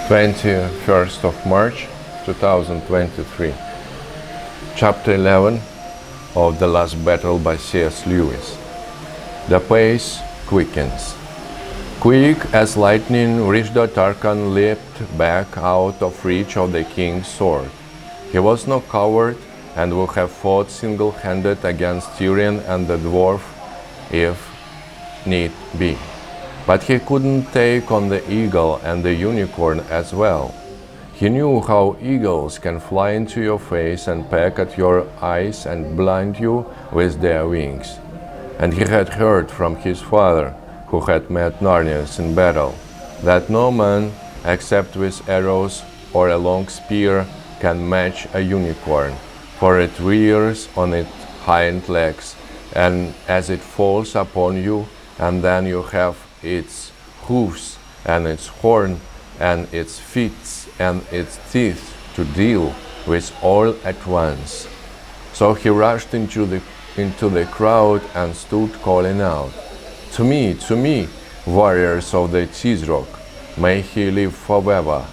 21st of March 2023. Chapter 11 of The Last Battle by C.S. Lewis. The pace quickens. Quick as lightning, Rishdar Tarkhan leapt back out of reach of the king's sword. He was no coward and would have fought single-handed against Tirian and the dwarf if need be. But he couldn't take on the eagle and the unicorn as well. He knew how eagles can fly into your face and peck at your eyes and blind you with their wings. And he had heard from his father, who had met Narnians in battle, that no man, except with arrows or a long spear, can match a unicorn, for it rears on its hind legs, and as it falls upon you, and then you have its hoofs and its horn and its feet and its teeth to deal with all at once. So he rushed into the crowd and stood calling out, to me, warriors of the Tisroc, may he live forever.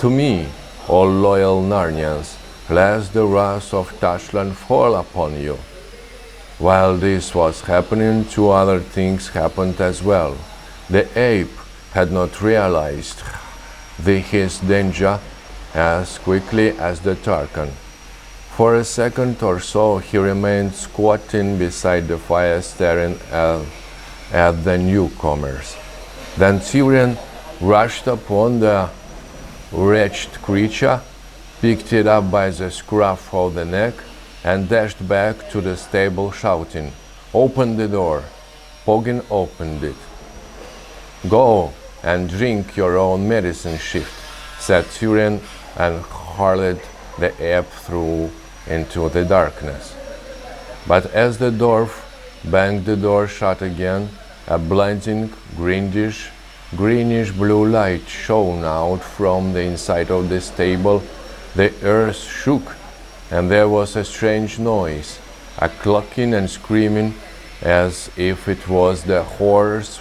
To me, all loyal Narnians, lest the wrath of Tashlan fall upon you." While this was happening, two other things happened as well. The ape had not realized his danger as quickly as the Tarkhan. For a second or so he remained squatting beside the fire, staring at the newcomers. Then Tirian rushed upon the wretched creature, picked it up by the scruff of the neck, and dashed back to the stable shouting, "Open the door!" Poggin opened it. "Go and drink your own medicine shift," said Tirian, and hurled the ape through into the darkness. But as the dwarf banged the door shut again, a blinding, greenish blue light shone out from the inside of the stable. The earth shook, and there was a strange noise, a clucking and screaming, as if it was the hoarse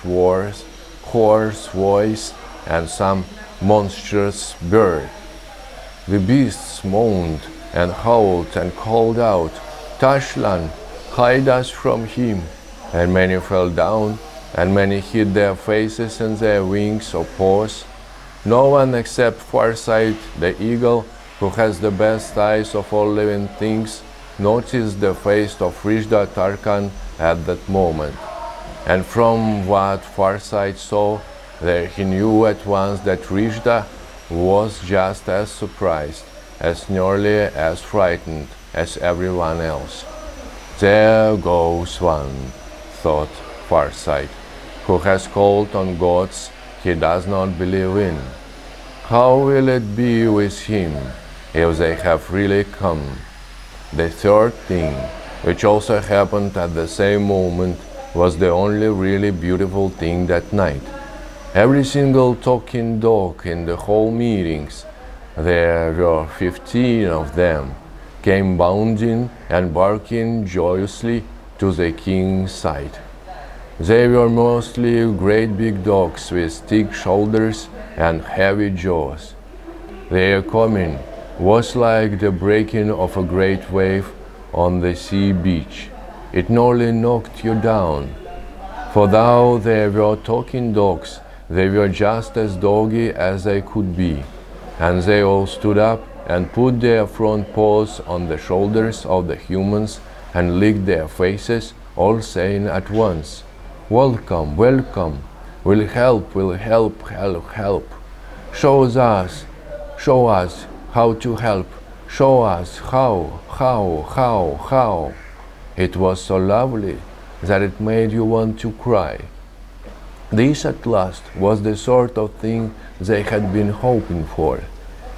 voice and some monstrous bird. The beasts moaned and howled and called out, "Tashlan, hide us from him!" And many fell down, and many hid their faces in their wings or paws. No one except Farsight, the eagle, who has the best eyes of all living things, noticed the face of Rishdar Tarkhan at that moment. And from what Farsight saw, he knew at once that Rishdar was just as surprised, as nearly as frightened as everyone else. "There goes one," thought Farsight, "who has called on gods he does not believe in. How will it be with him if they have really come?" The third thing, which also happened at the same moment, was the only really beautiful thing that night. Every single talking dog in the whole meetings, there were 15 of them, came bounding and barking joyously to the king's side. They were mostly great big dogs with thick shoulders and heavy jaws. Their coming was like the breaking of a great wave on the sea beach. It nearly knocked you down. For though they were talking dogs, they were just as doggy as they could be, and they all stood up and put their front paws on the shoulders of the humans and licked their faces, all saying at once, "Welcome, welcome, we'll help, help. Show us how to help, show us how. It was so lovely that it made you want to cry. This at last was the sort of thing they had been hoping for.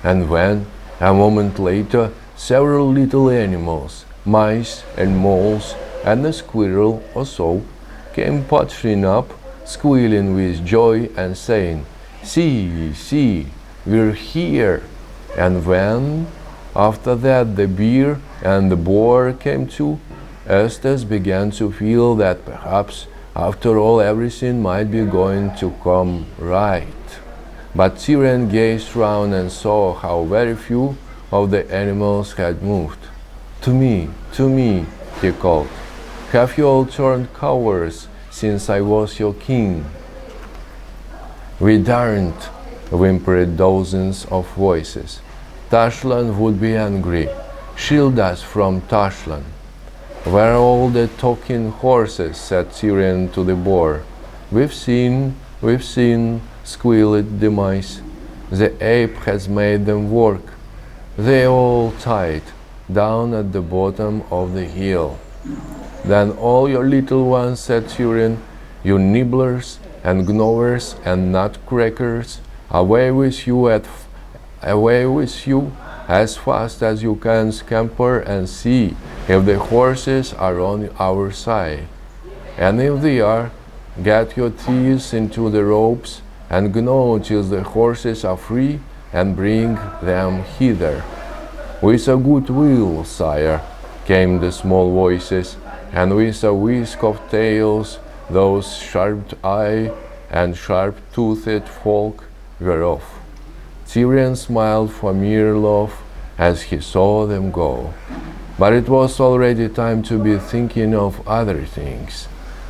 And when, a moment later, several little animals, mice and moles and a squirrel or so, came pottering up, squealing with joy and saying, See, we're here." And when, after that, the bear and the boar came too, Eustace began to feel that perhaps, after all, everything might be going to come right. But Tyrion gazed round and saw how very few of the animals had moved. To me, he called. Have you all turned cowards since I was your king? We daren't, whimpered dozens of voices. Tashlan would be angry. Shield us from Tashlan. Where are all the talking horses? Said Tyrion to the boar. We've seen, squealed the mice. The ape has made them work. They're all tied down at the bottom of the hill. Then all your little ones, said Tyrion, you nibblers and gnawers and nutcrackers, away with you as fast as you can scamper and see if the horses are on our side. And if they are, get your teeth into the ropes and gnaw till the horses are free and bring them hither. With a good will, sire, came the small voices, and with a whisk of tails those sharp-eyed and sharp-toothed folk were off. Tyrion smiled for mere laugh as he saw them go. But it was already time to be thinking of other things.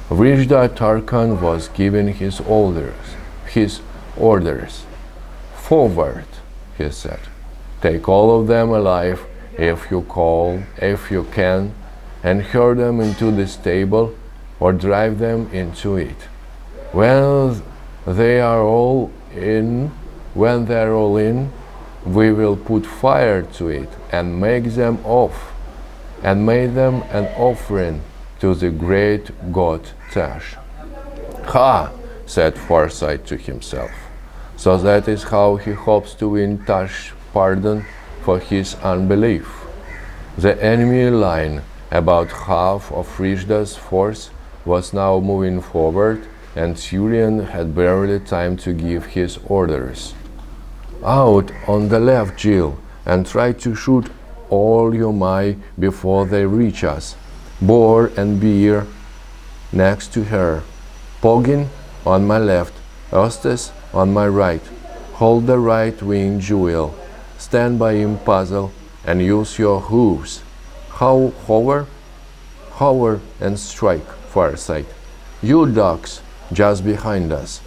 Vrishda Tarkan was giving his orders. Forward, he said. Take all of them alive if you can, and hurl them into the stable or drive them into it. When they're all in, we will put fire to it and make them an offering to the great god Tash. Ha! Said Forsyth to himself. So that is how he hopes to win Tash's pardon for his unbelief. The enemy line, about half of Vrishda's force, was now moving forward, and Tyrion had barely time to give his orders. Out on the left, Jill, and try to shoot all you may before they reach us. Boar and Bear next to her. Poggin on my left, Eustace on my right. Hold the right wing, Jewel. Stand by him, Puzzle, and use your hooves. Hover and strike, Farsight. You dogs, just behind us.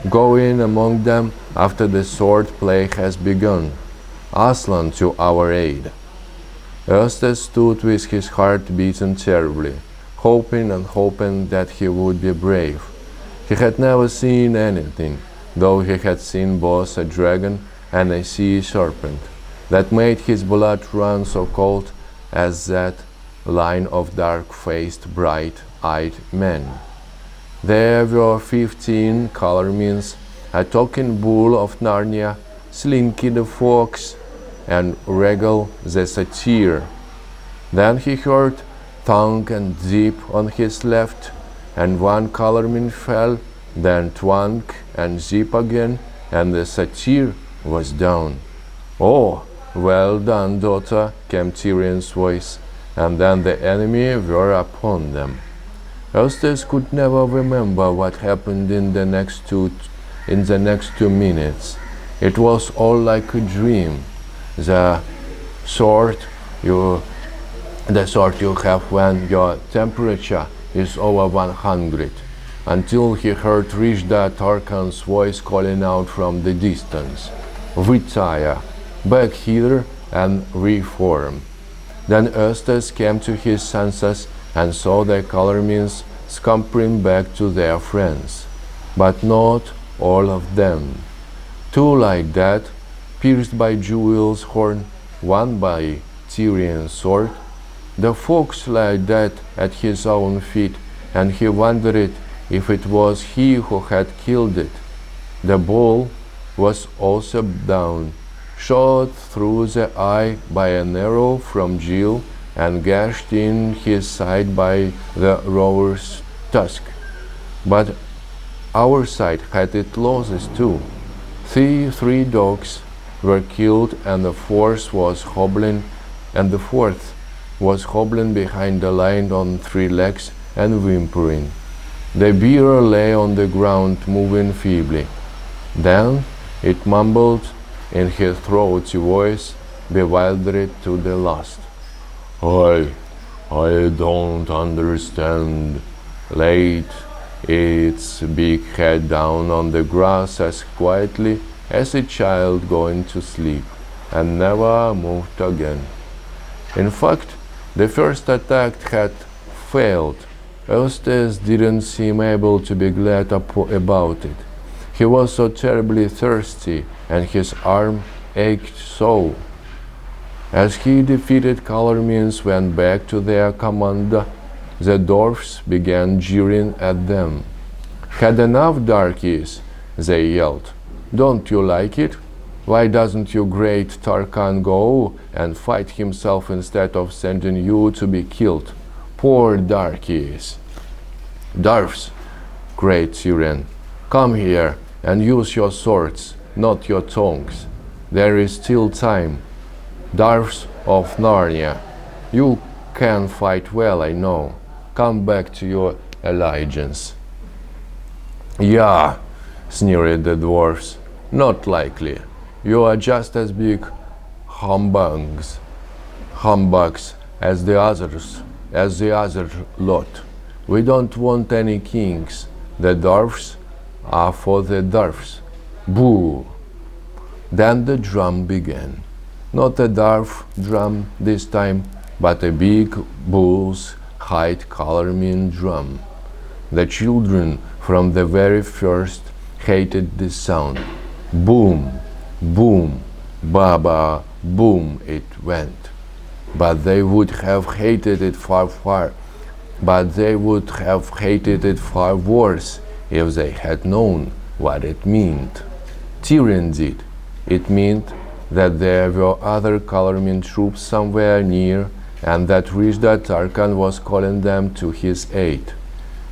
Go in among them after the sword play has begun. Aslan to our aid. Eustace stood with his heart beating terribly, hoping that he would be brave. He had never seen anything, though he had seen both a dragon and a sea serpent, that made his blood run so cold as that line of dark-faced, bright-eyed men. There were 15 Calormins, a talking bull of Narnia, Slinky the fox, and Regal the satyr. Then he heard Thunk and Zip on his left, and one Calormin fell, then Twunk and Zip again, and the satyr was down. Oh, well done, daughter, came Tyrion's voice, and then the enemy were upon them. Eustace could never remember what happened in the next 2 minutes. It was all like a dream. The sort you have when your temperature is over 100, until he heard Vrishda Tarkan's voice calling out from the distance, "Retire, back hither and reform." Then Eustace came to his senses and saw the Calormins scampering back to their friends, but not all of them. 2 like that, pierced by Jewel's horn, 1 by Tyrion's sword. The fox lay dead at his own feet, and he wondered if it was he who had killed it. The bull was also down, shot through the eye by an arrow from Jill, and gashed in his side by the rower's tusk. But our side had its losses too. 3 dogs were killed, and the fourth was hobbling behind the line on 3 legs and whimpering. The bear lay on the ground, moving feebly. Then It mumbled in his throaty voice, bewildered to the last. I don't understand. Laid its big head down on the grass as quietly as a child going to sleep, and never moved again. In fact, the first attack had failed. Eustace didn't seem able to be glad about it. He was so terribly thirsty, and his arm ached so. As he defeated Calormenes went back to their commander, the dwarfs began jeering at them. "Had enough, darkies," they yelled. "Don't you like it? Why doesn't your great Tarkan go and fight himself instead of sending you to be killed? Poor darkies!" "Dwarfs," cried Tirian, "come here and use your swords, not your tongues. There is still time. Dwarfs of Narnia, you can fight well, I know. Come back to your allegiance." "Yeah," sneered the dwarfs, "not likely. You are just as big humbugs as the other lot. We don't want any kings. The dwarfs are for the dwarfs. Boo!" Then the drum began. Not a dwarf drum this time, but a big bull's hide Calormene drum. The children from the very first hated this sound. Boom, boom, baba, boom it went. But they would have hated it far worse if they had known what it meant. Tirian did. It meant that there were other Calormene troops somewhere near, and that Rizda Tarkan was calling them to his aid.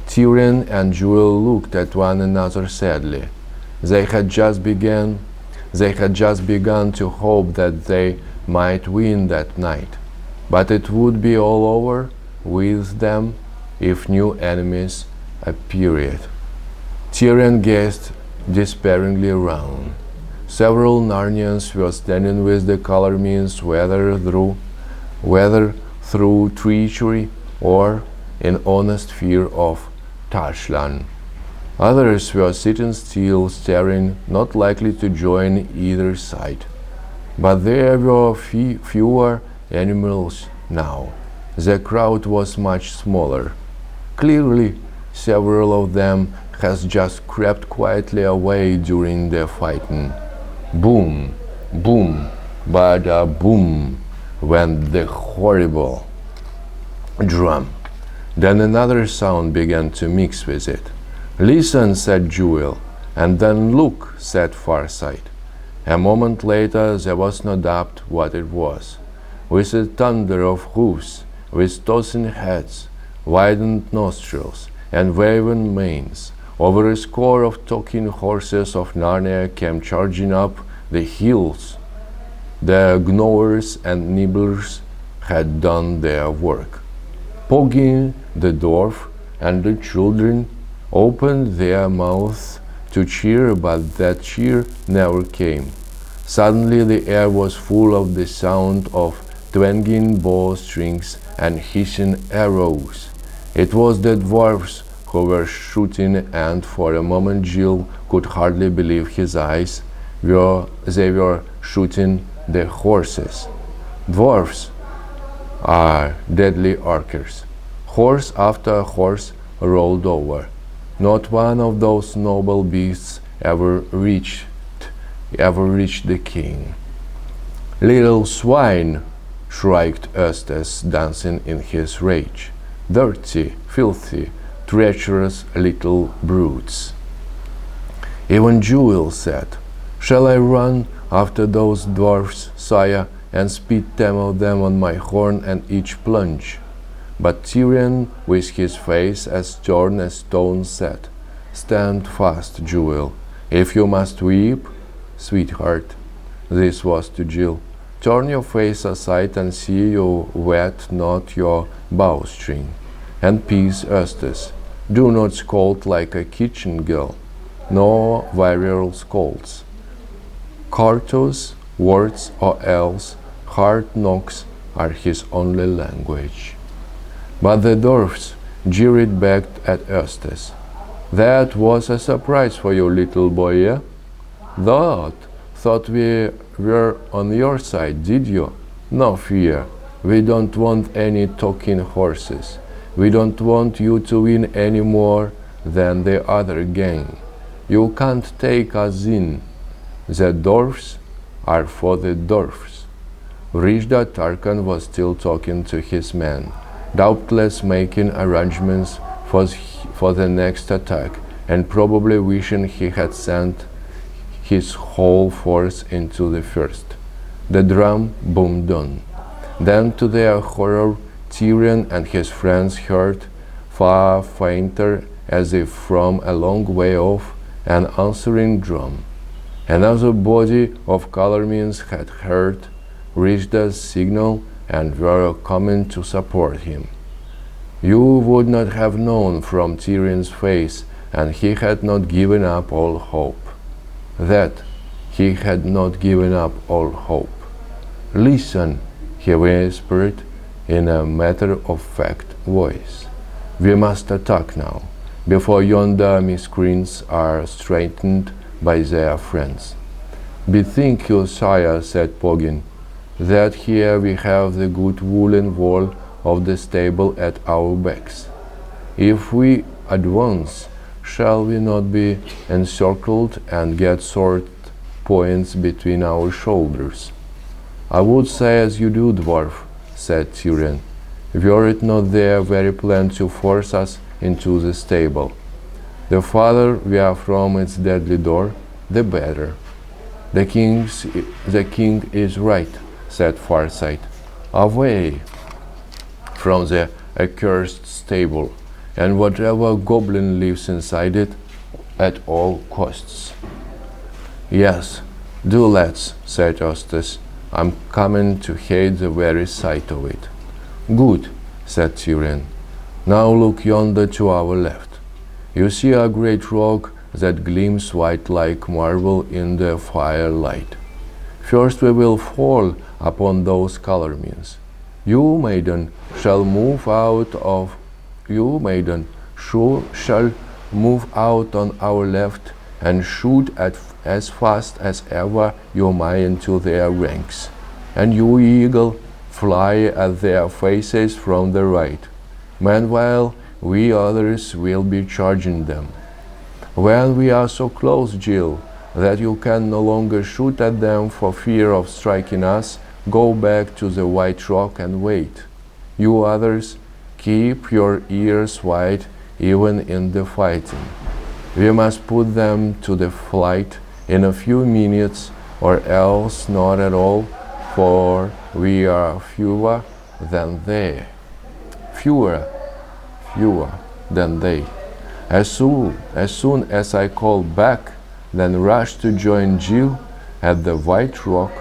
Tirian and Jewel looked at one another sadly. They had just begun to hope that they might win that night, but it would be all over with them if new enemies appeared. Tirian gazed despairingly around. Several Narnians were standing with the Calormenes, whether through treachery or in honest fear of Tashlan. Others were sitting still, staring, not likely to join either side. But there were fewer animals now. The crowd was much smaller. Clearly, several of them had just crept quietly away during the fighting. Boom, boom, bada boom went the horrible drum. Then another sound began to mix with it. "Listen," said Jewel, and then "Look," said Farsight. A moment later there was no doubt what it was. With a thunder of hoofs, with tossing heads, widened nostrils, and waving manes, over a score of talking horses of Narnia came charging up the hills. The gnawers and nibblers had done their work. Poggy, the dwarf, and the children opened their mouths to cheer, but that cheer never came. Suddenly the air was full of the sound of twanging bowstrings and hissing arrows. It was the dwarfs who were shooting, and for a moment Jill could hardly believe his eyes. They were shooting the horses. Dwarfs are deadly archers. Horse after horse rolled over. Not one of those noble beasts ever reached the king. "Little swine!" shrieked Eustace, dancing in his rage. "Dirty, filthy, treacherous little brutes!" Even Jewel said, "Shall I run after those dwarfs, sire, and spit 10 of them on my horn and each plunge?" But Tirian, with his face as stern as stone, said, "Stand fast, Jewel. If you must weep, sweetheart," this was to Jill, "turn your face aside and see you wet not your bowstring. And peace, Eustace. Do not scold like a kitchen girl. No virile scolds. Cartos, words, or else hard knocks are his only language. But the dwarfs jeered back at Eustace. That was a surprise for you, little boy, eh? Thought we were on your side, did you? No fear. We don't want any talking horses. We don't want you to win any more than the other gang. You can't take us in. The dwarfs are for the dwarfs. Rizda Tarkan was still talking to his men, doubtless making arrangements for the next attack, and probably wishing he had sent his whole force into the first. The drum boomed on. Then, to their horror, Tyrion and his friends heard, far fainter, as if from a long way off, an answering drum. Another body of Calormenes had heard Rizda's signal and were coming to support him. You would not have known from Tyrion's face, and he had not given up all hope. That he had not given up all hope. Listen, he whispered in a matter-of-fact voice. We must attack now, before yonder miscreants are straightened by their friends. Bethink you, sire, said Poggin, that here we have the good woolen wall of the stable at our backs. If we advance, shall we not be encircled and get sword points between our shoulders? I would say as you do, dwarf, said Tyrion, were it not their very plan to force us into the stable. The farther we are from its deadly door, the better. The king is right, said Farsight. Away from the accursed stable, and whatever goblin lives inside it, at all costs. Yes, do let's, said Eustace. I'm coming to hate the very sight of it. Good, said Tyrion. Now look yonder to our left. You see a great rock that gleams white like marble in the firelight. First we will fall upon those Calormenes. You, maiden, shall move out on our left and shoot as fast as ever you may into their ranks. And you, eagle, fly at their faces from the right. Meanwhile, we others will be charging them. When we are so close, Jill, that you can no longer shoot at them for fear of striking us, go back to the white rock and wait. You others, keep your ears wide even in the fighting. We must put them to the flight in a few minutes, or else not at all, for we are fewer than they. Fewer than they. As soon as I call back, then rush to join Jill at the White Rock,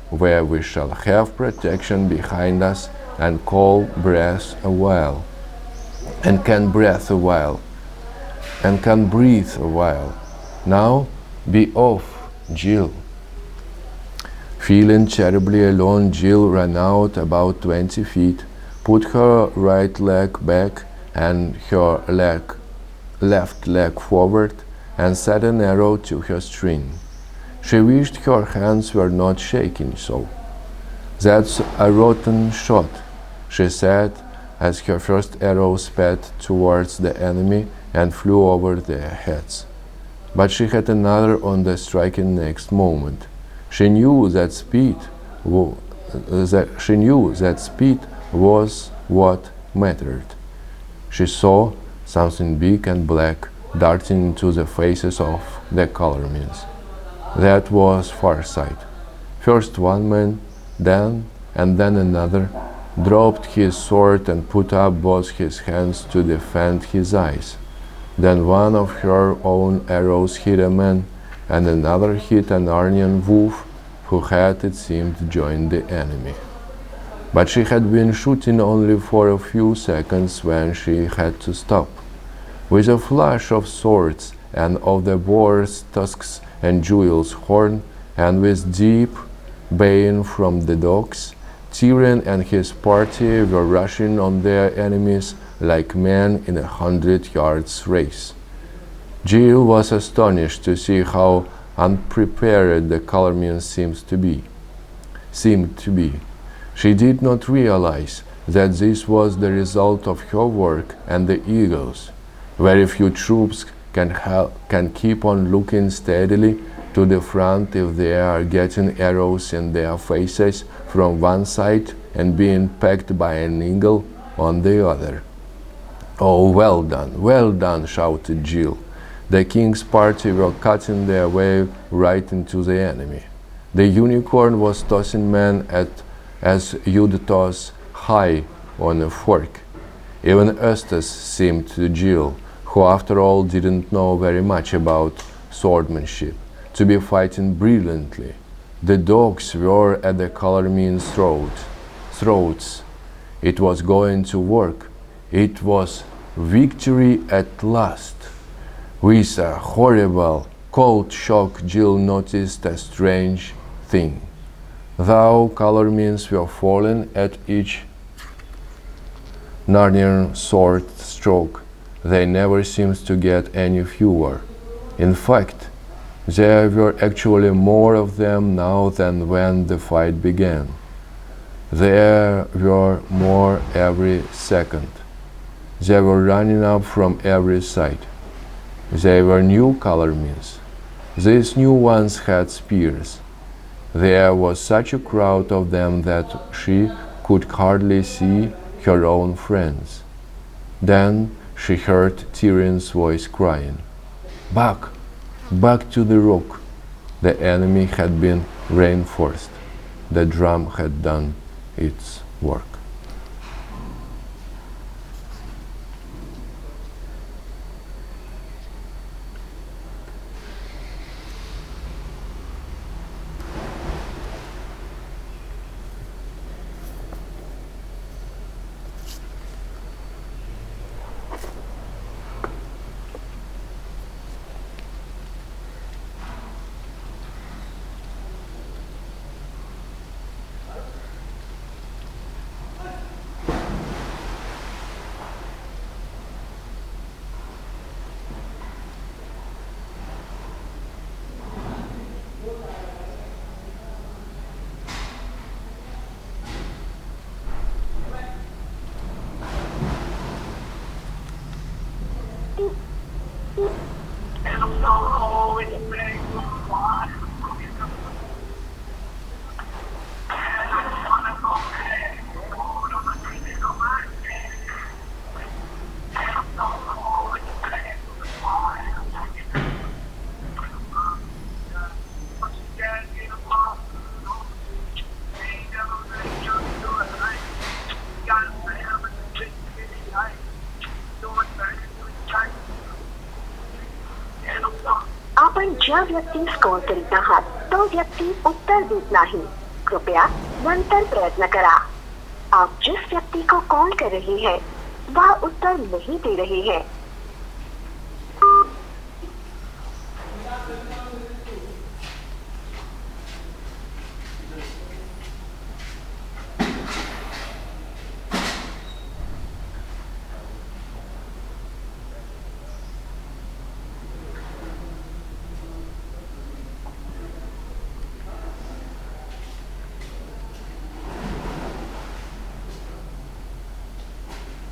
where we shall have protection behind us and can breathe a while. Now be off, Jill. Feeling terribly alone, Jill ran out about 20 feet, put her right leg back and her left leg forward, and set an arrow to her string. She wished her hands were not shaking so. That's a rotten shot, she said, as her first arrow sped towards the enemy and flew over their heads. But she had another on the striking next moment. She knew that speed was what mattered. She saw something big and black darting into the faces of the Calormenes. That was Farsight. First one man, then another, dropped his sword and put up both his hands to defend his eyes. Then one of her own arrows hit a man, and another hit an Arnian wolf who had, it seemed, joined the enemy. But she had been shooting only for a few seconds when she had to stop. With a flash of swords and of the boar's tusks and jewel's horn, and with deep baying from the dogs, Tyrion and his party were rushing on their enemies like men in 100 yards race. Jill was astonished to see how unprepared the Calormians seemed to be. She did not realize that this was the result of her work and the eagles. Very few troops can keep on looking steadily to the front if they are getting arrows in their faces from one side and being pecked by an eagle on the other. "Oh, well done," shouted Jill. The king's party were cutting their way right into the enemy. The unicorn was tossing men as you'd toss hay on a fork. Even Eustace seemed to Jill, who after all didn't know very much about swordsmanship, to be fighting brilliantly. The dogs were at the Calormians' throats. It was going to work. It was victory at last. With a horrible, cold shock, Jill noticed a strange thing. Though Calormians were falling at each Narnian sword stroke, they never seemed to get any fewer. In fact, there were actually more of them now than when the fight began. There were more every second. They were running up from every side. They were new Calormians. These new ones had spears. There was such a crowd of them that she could hardly see her own friends. Then she heard Tyrion's voice crying, "Back! Back to the rock!" The enemy had been reinforced. The drum had done its work. आपण ज्या व्यक्तीस call करीत आहात तो व्यक्ति उत्तर देत नाही. कृपया नंतर प्रयत्न करा. आप जिस व्यक्ति को कॉल कर रहे हैं वह उत्तर नहीं दे रहे हैं.